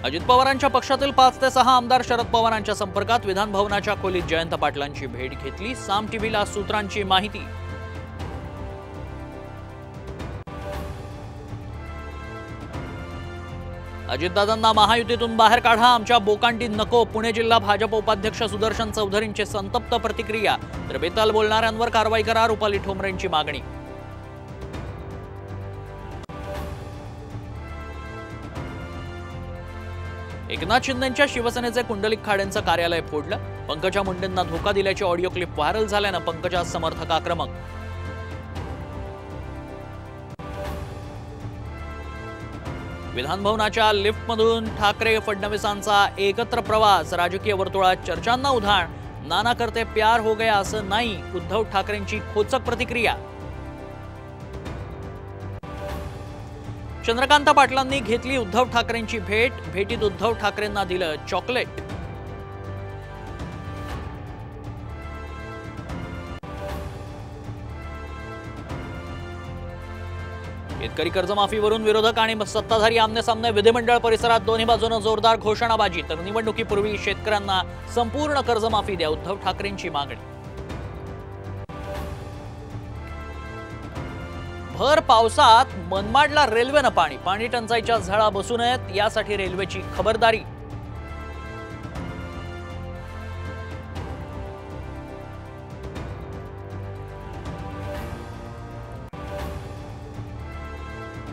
अजित पवारांच्या पक्षातील 5 ते 6 आमदार शरद पवारांच्या संपर्कात. विधान भवनाच्या खोलीत जयंत पाटलांची भेट घेतली. साम टीव्हीला सूत्रांची माहिती. अजितदादांना महायुतीतून बाहेर काढा, आमच्या बोकांडी नको. पुणे जिल्हा भाजप उपाध्यक्ष सुदर्शन चौधरींची संतप्त प्रतिक्रिया. तर बेताल बोलणाऱ्यांवर कारवाई करा, रुपाली ठोंबरेंची मागणी. एकनाथ शिंदेंच्या शिवसेनेचे कुंडलिक खाडेंचं कार्यालय फोडलं. पंकजा मुंडेंना धोका दिल्याची ऑडिओ क्लिप व्हायरल झाल्यानं पंकजा समर्थक आक्रमक. विधान भवनाच्या लिफ्टमधून ठाकरे फडणवीसांचा एकत्र प्रवास. राजकीय वर्तुळात चर्चांना उधाण. नाना करते प्यार हो गया असं नाही, उद्धव ठाकरेंची खोचक प्रतिक्रिया. चंद्रकांत पाटलांनी घेतली उद्धव ठाकरेंची भेट. भेटीत उद्धव ठाकरेंना दिलं चॉकलेट. शेतकरी कर्जमाफीवरून विरोधक आणि सत्ताधारी आमनेसामने. विधिमंडळ परिसरात दोन्ही बाजूने जोरदार घोषणाबाजी. तर निवडणुकीपूर्वी शेतकऱ्यांना संपूर्ण कर्जमाफी द्या, उद्धव ठाकरेंची मागणी. भर पावसात मनमाडला रेल्वेनं पाणी. पाणी टंचाईच्या झळा बसू नयेत यासाठी रेल्वेची खबरदारी.